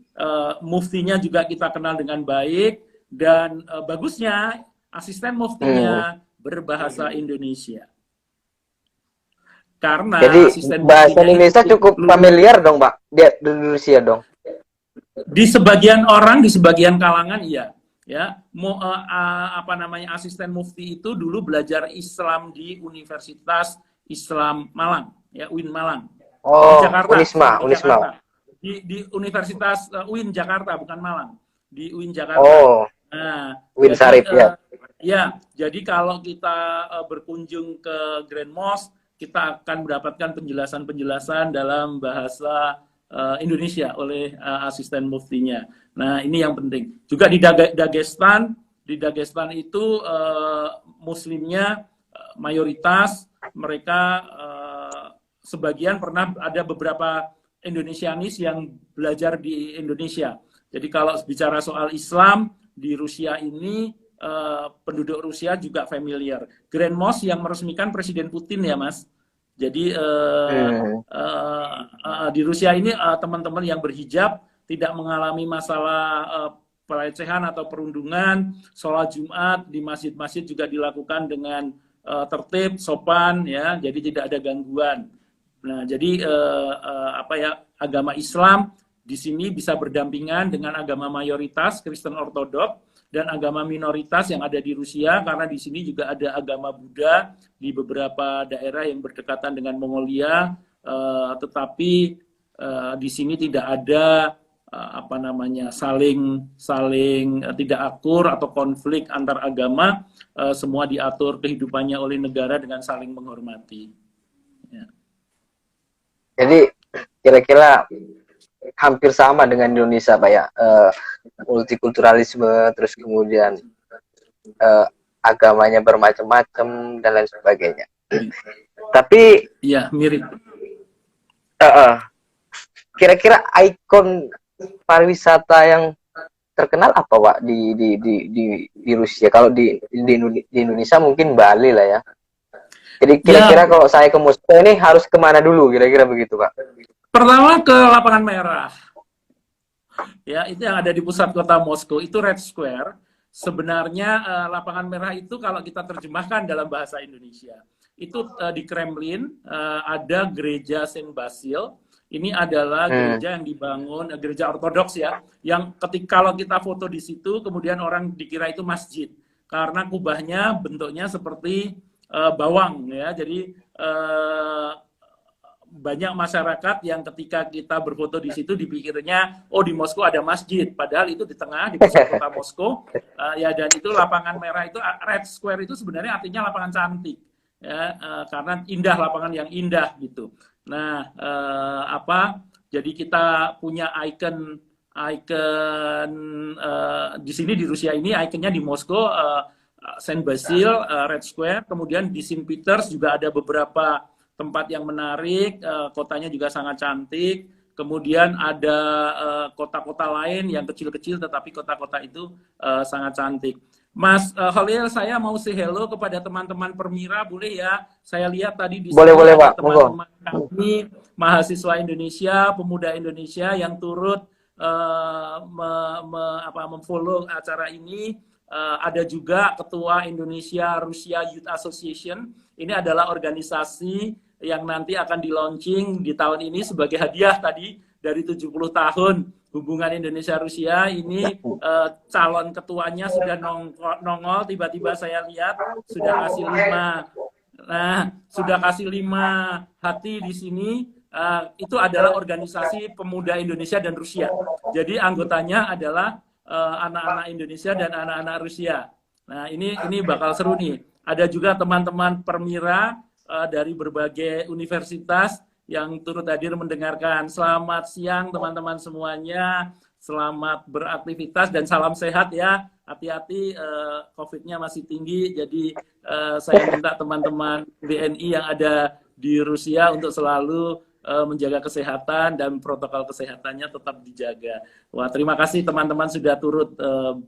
Muftinya juga kita kenal dengan baik, dan bagusnya asisten muftinya berbahasa Indonesia. Karena jadi asisten bahasa muftinya Indonesia cukup familiar dong, Pak, di Rusia dong. Di sebagian orang, di sebagian kalangan iya. Ya, asisten mufti itu dulu belajar Islam di Universitas Islam Malang, ya UIN Malang. Oh, Di Jakarta, Unisma. Jakarta. Di Universitas UIN Jakarta, bukan Malang, di UIN Jakarta. Oh, nah, UIN Sarip ya. Ya, jadi kalau kita berkunjung ke Grand Mosque, kita akan mendapatkan penjelasan-penjelasan dalam bahasa Indonesia oleh asisten muftinya. Nah, ini yang penting. Juga di Dagestan itu Muslimnya mayoritas, mereka sebagian pernah ada beberapa Indonesianis yang belajar di Indonesia. Jadi kalau bicara soal Islam di Rusia ini, penduduk Rusia juga familiar. Grand Mosque yang meresmikan Presiden Putin ya, Mas. Jadi di Rusia ini teman-teman yang berhijab tidak mengalami masalah pelecehan atau perundungan. Sholat Jumat di masjid-masjid juga dilakukan dengan tertib, sopan, ya. Jadi tidak ada gangguan. Nah, jadi agama Islam di sini bisa berdampingan dengan agama mayoritas Kristen Ortodok dan agama minoritas yang ada di Rusia, karena di sini juga ada agama Buddha di beberapa daerah yang berdekatan dengan Mongolia, tetapi di sini tidak ada saling tidak akur atau konflik antar agama, semua diatur kehidupannya oleh negara dengan saling menghormati. Ya. Jadi kira-kira hampir sama dengan Indonesia, Pak ya, multikulturalisme, terus kemudian agamanya bermacam-macam dan lain sebagainya. Tapi ya mirip. Kira-kira ikon pariwisata yang terkenal apa, Pak, di Rusia? Kalau di Indonesia mungkin Bali lah ya. Jadi kira-kira kalau saya ke Moskow ini harus kemana dulu, kira-kira begitu, Pak? Pertama ke Lapangan Merah. Ya, itu yang ada di pusat kota Moskow, itu Red Square. Sebenarnya Lapangan Merah itu kalau kita terjemahkan dalam bahasa Indonesia, itu di Kremlin ada gereja Saint Basil. Ini adalah gereja yang dibangun, gereja Ortodoks ya, yang kalau kita foto di situ, kemudian orang dikira itu masjid. Karena kubahnya bentuknya seperti bawang ya, jadi banyak masyarakat yang ketika kita berfoto di situ dipikirnya oh di Moskow ada masjid, padahal itu di tengah di pusat kota Moskow ya. Dan itu Lapangan Merah itu Red Square itu sebenarnya artinya lapangan cantik ya, karena indah, lapangan yang indah gitu. Nah jadi kita punya ikon di sini di Rusia ini, ikonnya di Moskow Saint Basil, Red Square, kemudian di Saint Peters juga ada beberapa tempat yang menarik, kotanya juga sangat cantik. Kemudian ada kota-kota lain yang kecil-kecil, tetapi kota-kota itu sangat cantik. Mas Holil, saya mau say hello kepada teman-teman Permira, boleh ya? Saya lihat tadi di boleh, ada Pak. Teman-teman kami, mahasiswa Indonesia, pemuda Indonesia yang turut memfollow acara ini. Ada juga Ketua Indonesia Rusia Youth Association. Ini adalah organisasi yang nanti akan di-launching di tahun ini sebagai hadiah tadi dari 70 tahun hubungan Indonesia-Rusia. Ini calon ketuanya sudah nongol, tiba-tiba saya lihat sudah kasih 5. Nah, sudah kasih 5 hati di sini. Itu adalah organisasi pemuda Indonesia dan Rusia. Jadi anggotanya adalah anak-anak Indonesia dan anak-anak Rusia. Nah, ini bakal seru nih. Ada juga teman-teman Permira dari berbagai universitas yang turut hadir mendengarkan. Selamat siang teman-teman semuanya. selamat beraktivitas dan salam sehat ya. Hati-hati, COVID-nya masih tinggi, jadi saya minta teman-teman BNI yang ada di Rusia untuk selalu menjaga kesehatan dan protokol kesehatannya tetap dijaga. Wah, terima kasih teman-teman sudah turut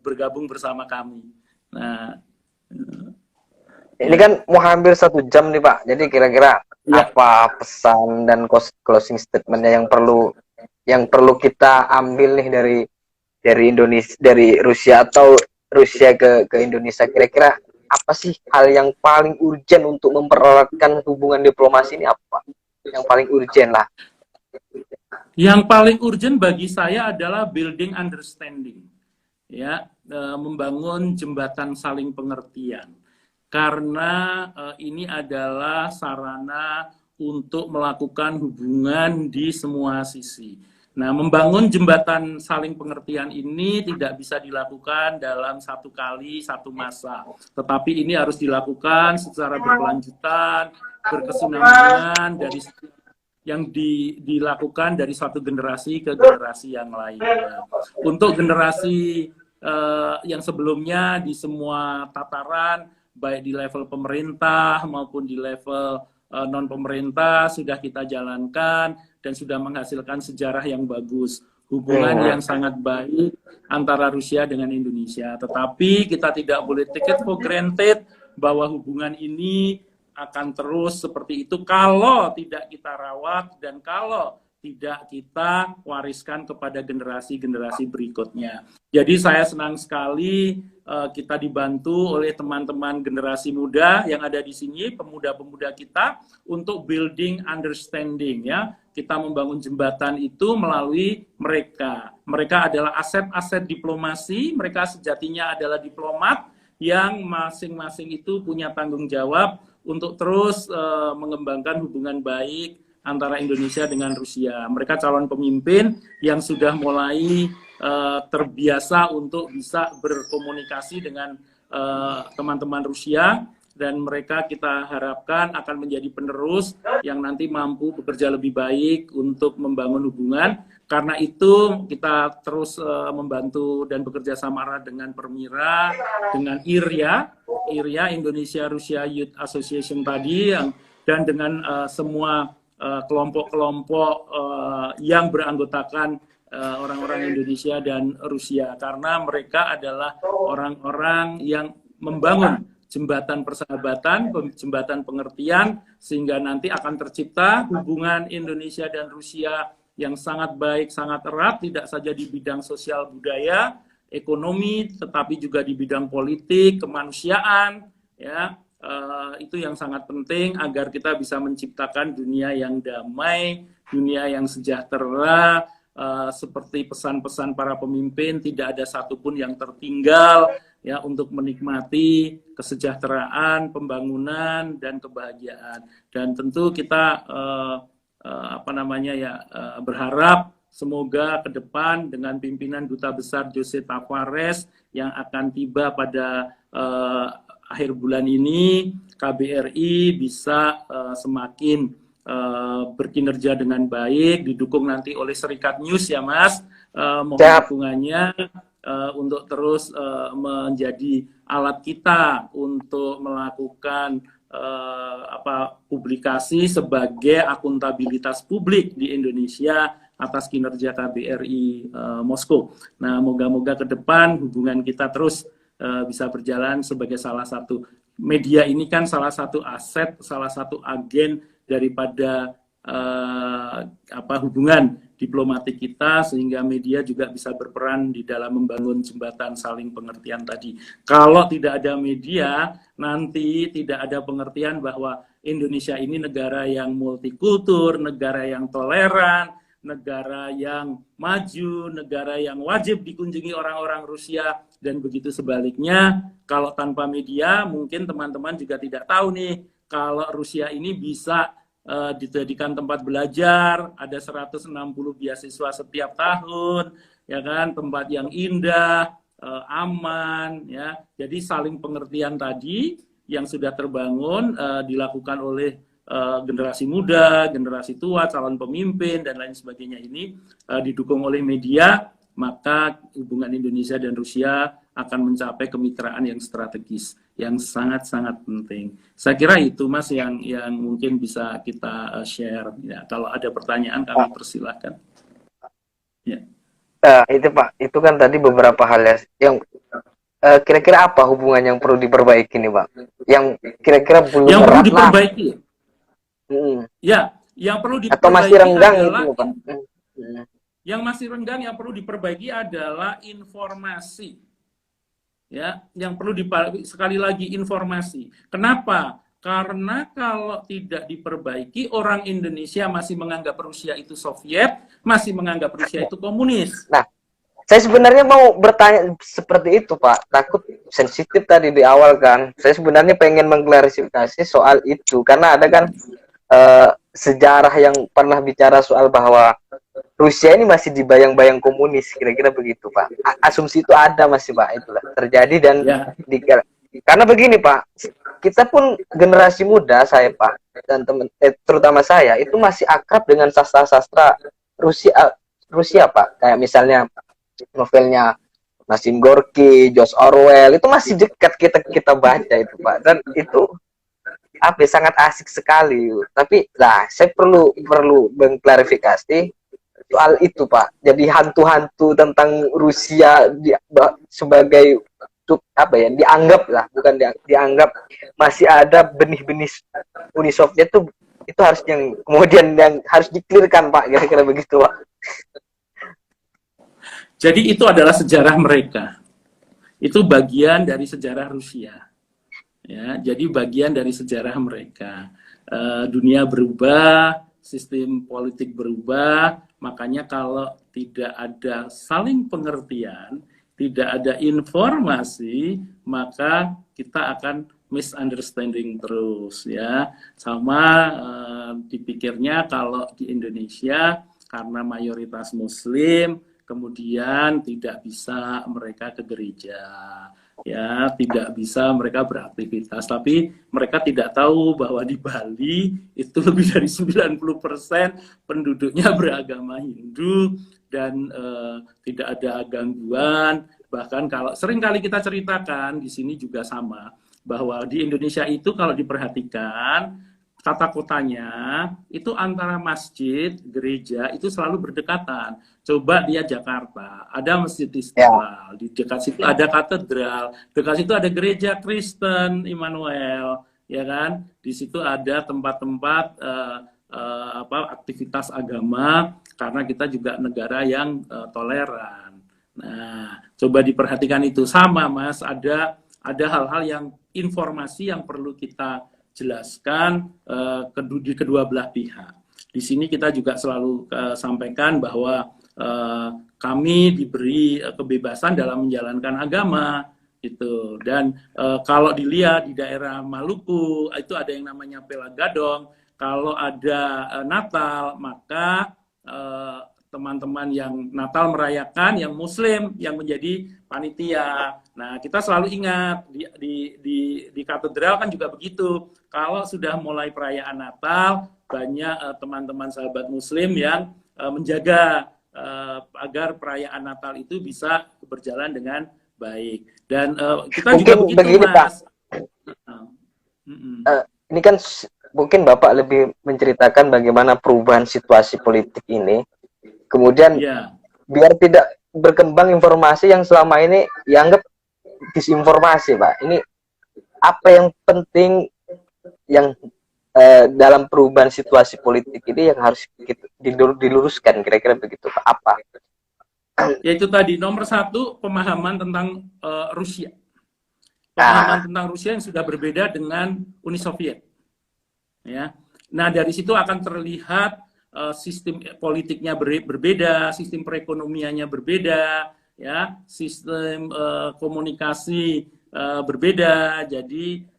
bergabung bersama kami. Nah, ini kan mau hampir 1 jam nih Pak. Jadi kira-kira apa pesan dan closing statementnya yang perlu kita ambil nih dari Indonesia, dari Rusia atau Rusia ke Indonesia, kira-kira apa sih hal yang paling urgent untuk mempereratkan hubungan diplomasi ini, apa yang paling urgent lah? Yang paling urgent bagi saya adalah building understanding, ya, membangun jembatan saling pengertian, karena ini adalah sarana untuk melakukan hubungan di semua sisi. Nah, membangun jembatan saling pengertian ini tidak bisa dilakukan dalam satu kali, satu masa. Tetapi ini harus dilakukan secara berkelanjutan, berkesinambungan, dari yang dilakukan dari suatu generasi ke generasi yang lainnya. Untuk generasi yang sebelumnya di semua tataran, baik di level pemerintah maupun di level non-pemerintah, sudah kita jalankan dan sudah menghasilkan sejarah yang bagus, hubungan yang sangat baik antara Rusia dengan Indonesia. Tetapi kita tidak boleh take it for granted bahwa hubungan ini akan terus seperti itu kalau tidak kita rawat dan kalau tidak kita wariskan kepada generasi-generasi berikutnya. Jadi saya senang sekali kita dibantu oleh teman-teman generasi muda yang ada di sini, pemuda-pemuda kita, untuk building understanding, ya. Kita membangun jembatan itu melalui mereka. Mereka adalah aset-aset diplomasi, mereka sejatinya adalah diplomat yang masing-masing itu punya tanggung jawab untuk terus mengembangkan hubungan baik antara Indonesia dengan Rusia. Mereka calon pemimpin yang sudah mulai terbiasa untuk bisa berkomunikasi dengan teman-teman Rusia, dan mereka kita harapkan akan menjadi penerus yang nanti mampu bekerja lebih baik untuk membangun hubungan. Karena itu kita terus membantu dan bekerja sama dengan Permira, dengan IRYA, Indonesia Russia Youth Association tadi, dan dengan semua kelompok-kelompok yang beranggotakan orang-orang Indonesia dan Rusia, karena mereka adalah orang-orang yang membangun jembatan persahabatan, jembatan pengertian, sehingga nanti akan tercipta hubungan Indonesia dan Rusia yang sangat baik, sangat erat, tidak saja di bidang sosial budaya, ekonomi, tetapi juga di bidang politik, kemanusiaan, ya. Itu yang sangat penting agar kita bisa menciptakan dunia yang damai, dunia yang sejahtera, seperti pesan-pesan para pemimpin, tidak ada satupun yang tertinggal, ya, untuk menikmati kesejahteraan, pembangunan, dan kebahagiaan. Dan tentu kita berharap semoga ke depan dengan pimpinan Duta Besar Jose Tavares yang akan tiba pada akhir bulan ini, KBRI bisa semakin berkinerja dengan baik, didukung nanti oleh Serikat News, ya Mas, mohon dukungannya untuk terus menjadi alat kita untuk melakukan publikasi sebagai akuntabilitas publik di Indonesia atas kinerja KBRI Moskow. Nah, moga-moga ke depan hubungan kita terus bisa berjalan sebagai salah satu media. Ini kan salah satu aset, salah satu agen daripada hubungan diplomatik kita, sehingga media juga bisa berperan di dalam membangun jembatan saling pengertian tadi. Kalau tidak ada media, nanti tidak ada pengertian bahwa Indonesia ini negara yang multikultur, negara yang toleran, negara yang maju, negara yang wajib dikunjungi orang-orang Rusia, dan begitu sebaliknya. Kalau tanpa media, mungkin teman-teman juga tidak tahu nih, kalau Rusia ini bisa dijadikan tempat belajar, ada 160 beasiswa setiap tahun, ya kan, tempat yang indah, aman, ya. Jadi saling pengertian tadi yang sudah terbangun dilakukan oleh generasi muda, generasi tua, calon pemimpin, dan lain sebagainya ini didukung oleh media, maka hubungan Indonesia dan Rusia akan mencapai kemitraan yang strategis, yang sangat-sangat penting. Saya kira itu Mas yang mungkin bisa kita share. Ya, kalau ada pertanyaan kami persilahkan. Ya. Itu Pak, itu kan tadi beberapa hal ya, yang kira-kira apa hubungan yang perlu diperbaiki nih Pak? Yang kira-kira belum yang perlu erat lah. diperbaiki. Ya, yang perlu diperbaiki atau masih renggang adalah itu Pak. Yang masih renggang yang perlu diperbaiki adalah informasi. Ya, yang perlu sekali lagi informasi. Kenapa? Karena kalau tidak diperbaiki, orang Indonesia masih menganggap Rusia itu Soviet, masih menganggap Rusia itu komunis. Nah, saya sebenarnya mau bertanya seperti itu Pak. Takut sensitif tadi di awal kan. Saya sebenarnya pengen mengklarifikasi soal itu karena ada kan sejarah yang pernah bicara soal bahwa Rusia ini masih dibayang-bayang komunis, kira-kira begitu Pak. Asumsi itu ada masih Pak, itulah terjadi dan karena begini Pak, kita pun generasi muda saya Pak dan teman terutama saya itu masih akrab dengan sastra-sastra Rusia Pak, kayak misalnya novelnya Maxim Gorky, George Orwell itu masih dekat kita baca itu Pak, dan itu sangat asik sekali. Tapi lah saya perlu mengklarifikasi soal itu Pak. Jadi hantu-hantu tentang Rusia sebagai dianggap lah, bukan dianggap masih ada benih-benih Uni Soviet itu harus yang kemudian yang harus diklirkan Pak, kira-kira begitu Pak. Jadi itu adalah sejarah mereka. Itu bagian dari sejarah Rusia. Ya, jadi bagian dari sejarah mereka. Dunia berubah, sistem politik berubah, makanya kalau tidak ada saling pengertian, tidak ada informasi, maka kita akan misunderstanding terus ya. Sama dipikirnya kalau di Indonesia karena mayoritas Muslim, kemudian tidak bisa mereka ke gereja. Ya, tidak bisa mereka beraktivitas, tapi mereka tidak tahu bahwa di Bali itu lebih dari 90% penduduknya beragama Hindu dan tidak ada gangguan. Bahkan kalau sering kali kita ceritakan di sini juga sama, bahwa di Indonesia itu kalau diperhatikan tata kotanya itu antara masjid, gereja itu selalu berdekatan. Coba dia Jakarta, ada Masjid Istiqlal, di dekat situ ada katedral, dekat situ ada gereja Kristen Immanuel, ya kan? Di situ ada tempat-tempat aktivitas agama, karena kita juga negara yang toleran. Nah, coba diperhatikan itu sama, Mas. Ada hal-hal yang informasi yang perlu kita jelaskan di kedua belah pihak. Di sini kita juga selalu sampaikan bahwa kami diberi kebebasan dalam menjalankan agama itu, dan kalau dilihat di daerah Maluku itu ada yang namanya Pelagadong. Kalau ada Natal, maka teman-teman yang Natal merayakan, yang Muslim yang menjadi panitia. Nah, kita selalu ingat di katedral kan juga begitu. Kalau sudah mulai perayaan Natal, banyak teman-teman sahabat Muslim yang menjaga agar perayaan Natal itu bisa berjalan dengan baik. Dan kita mungkin juga begitu, begini, Mas. Ini kan mungkin Bapak lebih menceritakan bagaimana perubahan situasi politik ini. Kemudian biar tidak berkembang informasi yang selama ini dianggap disinformasi, Pak. Ini apa yang penting yang dalam perubahan situasi politik ini yang harus diluruskan, kira-kira begitu, Pak? Apa? Yaitu tadi nomor satu, pemahaman tentang Rusia. Pemahaman tentang Rusia yang sudah berbeda dengan Uni Soviet. Ya. Nah, dari situ akan terlihat sistem politiknya berbeda, sistem perekonomiannya berbeda, ya, sistem komunikasi berbeda. Jadi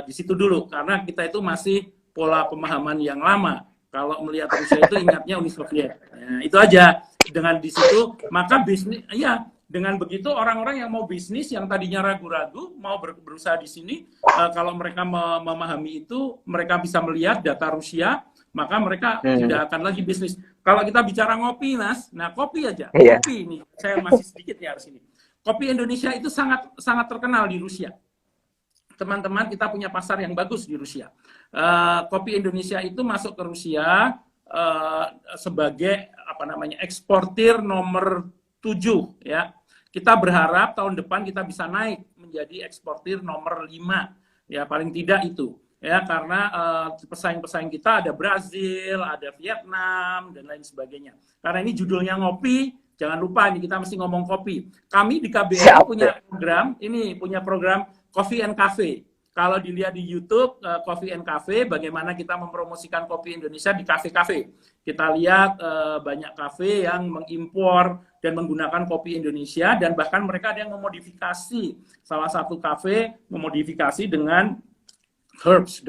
di situ dulu, karena kita itu masih pola pemahaman yang lama. Kalau melihat Rusia itu ingatnya Uni Soviet. Ya, itu aja. Dengan di situ maka bisnis, ya, Dengan begitu orang-orang yang mau bisnis, yang tadinya ragu-ragu, mau berusaha di sini, kalau mereka memahami itu, mereka bisa melihat data Rusia, maka mereka tidak akan lagi bisnis. Kalau kita bicara ngopi, Mas, nah kopi aja, kopi ini, saya masih sedikit ya harus ini. Kopi Indonesia itu sangat sangat terkenal di Rusia. Teman-teman, kita punya pasar yang bagus di Rusia. Kopi Indonesia itu masuk ke Rusia sebagai apa namanya eksportir nomor 7 ya. Kita berharap tahun depan kita bisa naik menjadi eksportir nomor 5 ya, paling tidak itu ya, karena pesaing-pesaing kita ada Brazil, ada Vietnam dan lain sebagainya. Karena ini judulnya ngopi, jangan lupa ini kita mesti ngomong kopi. Kami di KBRI punya program Coffee and Cafe. Kalau dilihat di YouTube Coffee and Cafe, bagaimana kita mempromosikan kopi Indonesia di kafe-kafe. Kita lihat banyak kafe yang mengimpor dan menggunakan kopi Indonesia, dan bahkan mereka ada yang memodifikasi. Salah satu kafe memodifikasi dengan herbs,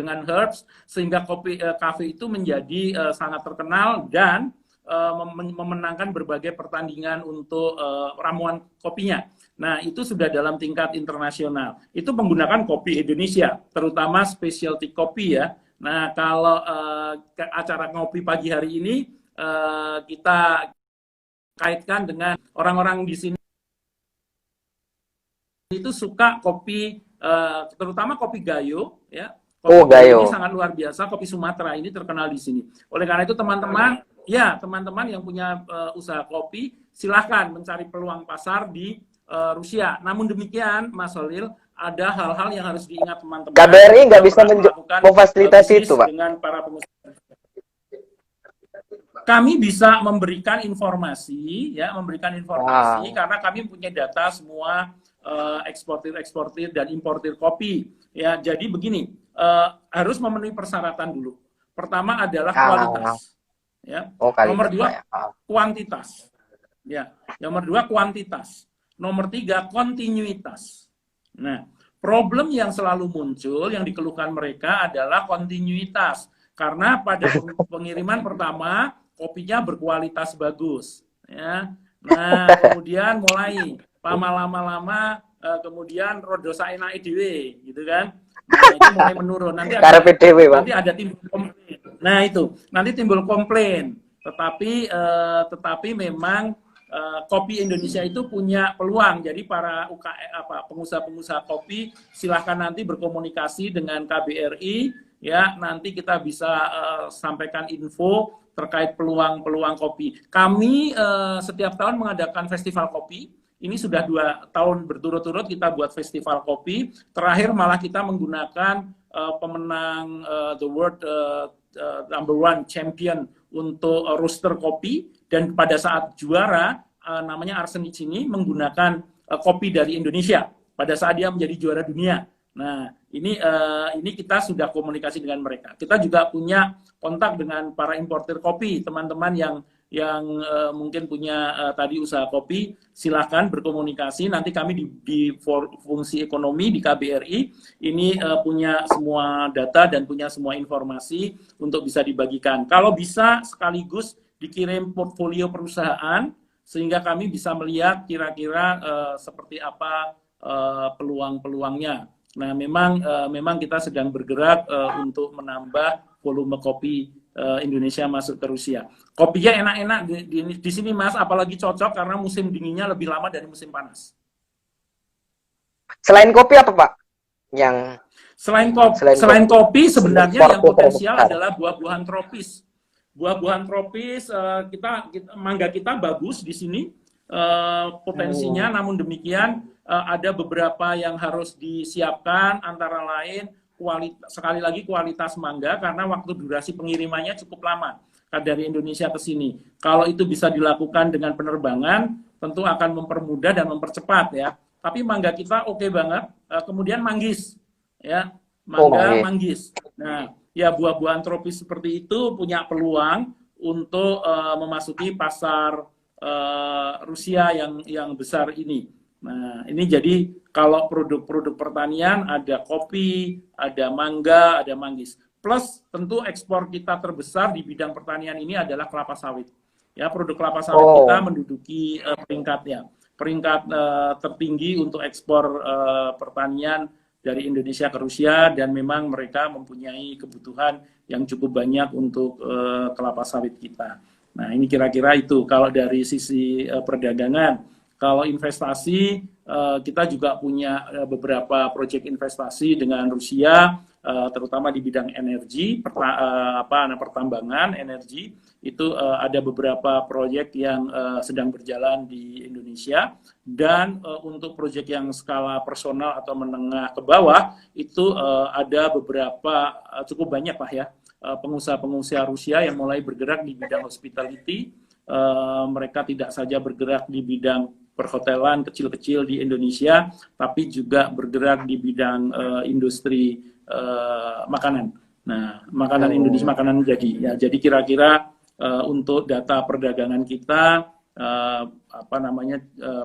sehingga kopi kafe itu menjadi sangat terkenal dan memenangkan berbagai pertandingan untuk ramuan kopinya. Nah, itu sudah dalam tingkat internasional. Itu menggunakan kopi Indonesia, terutama specialty kopi ya. Nah, kalau acara ngopi pagi hari ini kita kaitkan dengan orang-orang di sini itu suka kopi, terutama kopi Gayo ya. Kopi Gayo ini sangat luar biasa, kopi Sumatera ini terkenal di sini. Oleh karena itu teman-teman yang punya usaha kopi, silahkan mencari peluang pasar di Rusia. Namun demikian, Mas Holil, ada hal-hal yang harus diingat teman-teman. KBRI nggak bisa memfasilitasi itu, Pak. Dengan para pengusaha. Kami bisa memberikan informasi, karena kami punya data semua eksportir dan importir kopi. Ya, jadi begini, harus memenuhi persyaratan dulu. Pertama adalah kualitas. Ya. Nomor 2 kuantitas. Ya. Nomor 2 kuantitas. Nomor 3 kontinuitas. Nah, problem yang selalu muncul yang dikeluhkan mereka adalah kontinuitas. Karena pada pengiriman pertama kopinya berkualitas bagus, ya. Nah, kemudian mulai lama-lama kemudian rodosa enak dhewe, gitu kan. Nah, itu mulai menurun. Nanti ada timbul komplain. Nah, itu. Nanti timbul komplain. Tetapi memang kopi Indonesia itu punya peluang. Jadi para pengusaha-pengusaha kopi silahkan nanti berkomunikasi dengan KBRI ya, nanti kita bisa sampaikan info terkait peluang-peluang kopi. Kami setiap tahun mengadakan festival kopi. Ini sudah 2 tahun berturut-turut kita buat festival kopi. Terakhir malah kita menggunakan pemenang the world number 1 champion untuk roaster kopi, dan pada saat juara namanya Arsenic ini menggunakan kopi dari Indonesia pada saat dia menjadi juara dunia. Nah, ini kita sudah komunikasi dengan mereka. Kita juga punya kontak dengan para importir kopi, teman-teman yang mungkin punya tadi usaha kopi, silahkan berkomunikasi. Nanti kami di fungsi ekonomi di KBRI ini punya semua data dan punya semua informasi untuk bisa dibagikan. Kalau bisa sekaligus dikirim portfolio perusahaan sehingga kami bisa melihat kira-kira seperti apa peluang-peluangnya. Nah, memang kita sedang bergerak untuk menambah volume kopi Indonesia masuk ke Rusia. Kopinya enak-enak di sini, Mas, apalagi cocok karena musim dinginnya lebih lama dari musim panas. Selain kopi apa, Pak? Selain kopi sebenarnya yang potensial adalah buah-buahan tropis. Buah-buahan tropis mangga kita bagus di sini potensinya, namun demikian ada beberapa yang harus disiapkan, antara lain sekali lagi kualitas mangga, karena waktu durasi pengirimannya cukup lama dari Indonesia ke sini. Kalau itu bisa dilakukan dengan penerbangan, tentu akan mempermudah dan mempercepat ya. Tapi mangga kita oke banget. Kemudian manggis, ya, manggis. Nah, ya buah-buahan tropis seperti itu punya peluang untuk memasuki pasar Rusia yang besar ini. Nah, ini jadi kalau produk-produk pertanian ada kopi, ada mangga, ada manggis. Plus tentu ekspor kita terbesar di bidang pertanian ini adalah kelapa sawit. Ya, produk kelapa sawit kita menduduki peringkatnya. peringkat tertinggi untuk ekspor pertanian dari Indonesia ke Rusia, dan memang mereka mempunyai kebutuhan yang cukup banyak untuk kelapa sawit kita. Nah, ini kira-kira itu kalau dari sisi perdagangan. Kalau investasi, kita juga punya beberapa proyek investasi dengan Rusia, terutama di bidang energi, pertambangan energi. Itu ada beberapa proyek yang sedang berjalan di Indonesia, dan untuk proyek yang skala personal atau menengah ke bawah itu ada beberapa, cukup banyak Pak ya, pengusaha-pengusaha Rusia yang mulai bergerak di bidang hospitality. Mereka tidak saja bergerak di bidang perhotelan kecil-kecil di Indonesia, tapi juga bergerak di bidang industri makanan. Nah, makanan Indonesia, makanan jadi. Ya, jadi kira-kira untuk data perdagangan kita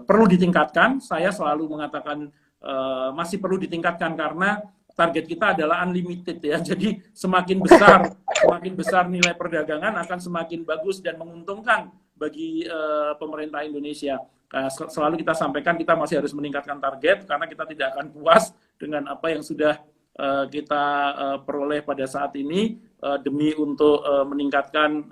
perlu ditingkatkan. Saya selalu mengatakan masih perlu ditingkatkan karena target kita adalah unlimited ya. Jadi semakin besar nilai perdagangan akan semakin bagus dan menguntungkan bagi pemerintah Indonesia. Selalu kita sampaikan kita masih harus meningkatkan target karena kita tidak akan puas dengan apa yang sudah kita peroleh pada saat ini demi untuk meningkatkan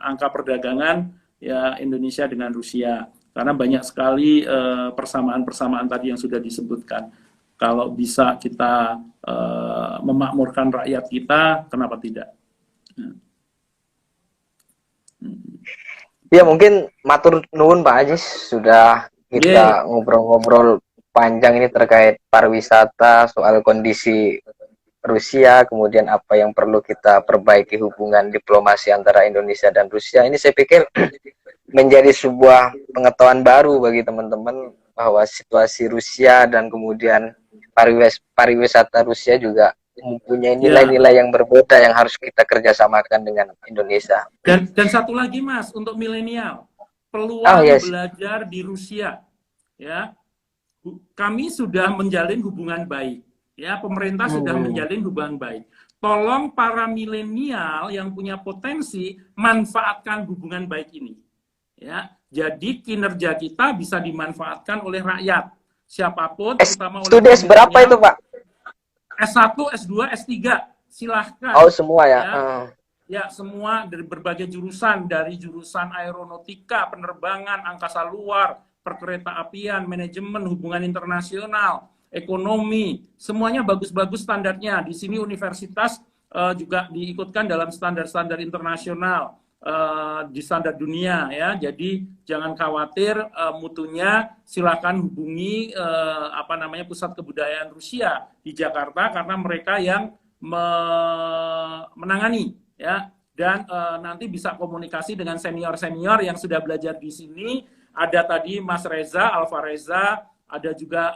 angka perdagangan ya Indonesia dengan Rusia, karena banyak sekali persamaan-persamaan tadi yang sudah disebutkan. Kalau bisa kita memakmurkan rakyat kita, kenapa tidak? Ya mungkin matur nuwun Pak Ajis, sudah kita ngobrol-ngobrol panjang ini terkait pariwisata, soal kondisi Rusia, kemudian apa yang perlu kita perbaiki hubungan diplomasi antara Indonesia dan Rusia. Ini saya pikir menjadi sebuah pengetahuan baru bagi teman-teman bahwa situasi Rusia dan kemudian pariwisata Rusia juga mempunyai nilai-nilai yang berbeda yang harus kita kerjasamakan dengan Indonesia. Dan satu lagi Mas, untuk milenial, peluang belajar di Rusia, ya, kami sudah menjalin hubungan baik, ya, pemerintah sudah menjalin hubungan baik. Tolong para milenial yang punya potensi manfaatkan hubungan baik ini, ya. Jadi kinerja kita bisa dimanfaatkan oleh rakyat, siapapun, terutama oleh studi berapa itu Pak? S1, S2, S3, silahkan. Oh semua ya? Ya, semua dari berbagai jurusan, dari jurusan aeronautika, penerbangan, angkasa luar, perkereta-apian, manajemen, hubungan internasional, ekonomi, semuanya bagus-bagus standarnya. Di sini universitas juga diikutkan dalam standar-standar internasional, di standar dunia ya. Jadi jangan khawatir mutunya, silakan hubungi Pusat Kebudayaan Rusia di Jakarta karena mereka yang menangani ya, dan nanti bisa komunikasi dengan senior-senior yang sudah belajar di sini. Ada tadi Mas Reza Alvareza, ada juga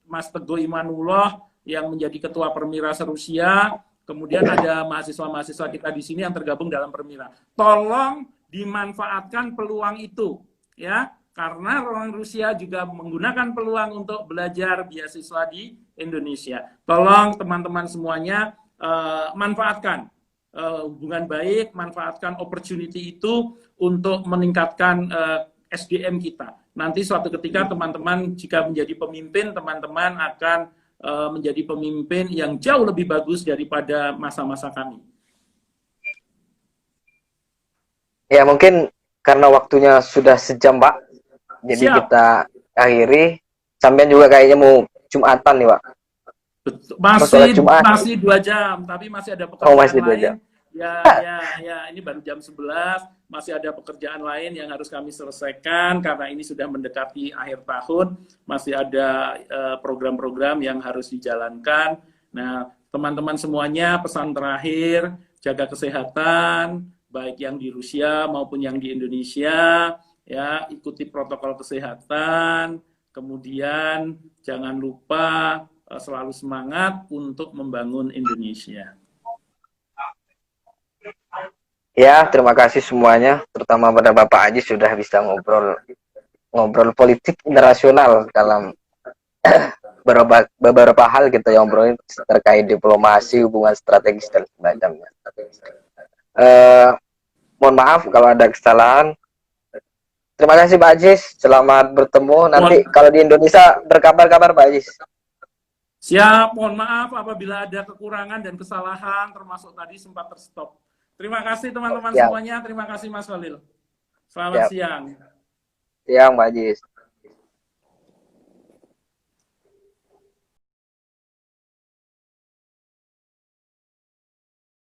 Mas Teguh Imanullah yang menjadi ketua Permiras Rusia. Kemudian ada mahasiswa-mahasiswa kita di sini yang tergabung dalam Permira. Tolong dimanfaatkan peluang itu, ya, karena orang Rusia juga menggunakan peluang untuk belajar beasiswa di Indonesia. Tolong teman-teman semuanya manfaatkan hubungan baik, manfaatkan opportunity itu untuk meningkatkan SDM kita. Nanti suatu ketika teman-teman jika menjadi pemimpin, teman-teman akan menjadi pemimpin yang jauh lebih bagus daripada masa-masa kami. Ya mungkin karena waktunya sudah sejam Pak, jadi kita akhiri. Sampai juga kayaknya mau Jumatan nih Pak. Masih 2 jam, tapi masih ada pekerjaan lain. Ya, ini baru jam 11, masih ada pekerjaan lain yang harus kami selesaikan karena ini sudah mendekati akhir tahun, masih ada program-program yang harus dijalankan. Nah, teman-teman semuanya, pesan terakhir, jaga kesehatan, baik yang di Rusia maupun yang di Indonesia, ya, ikuti protokol kesehatan, kemudian jangan lupa selalu semangat untuk membangun Indonesia. Ya, terima kasih semuanya, terutama pada Bapak Aji sudah bisa ngobrol politik internasional dalam beberapa hal kita yang ngobrolin terkait diplomasi, hubungan strategis dan sebagainya. Mohon maaf kalau ada kesalahan. Terima kasih Pak Ajis. Selamat bertemu. Nanti kalau di Indonesia berkabar-kabar Pak Ajis. Siap, mohon maaf apabila ada kekurangan dan kesalahan, termasuk tadi sempat terstop. Terima kasih teman-teman semuanya, terima kasih Mas Khalil. Selamat siang. Siang Pak Ajis.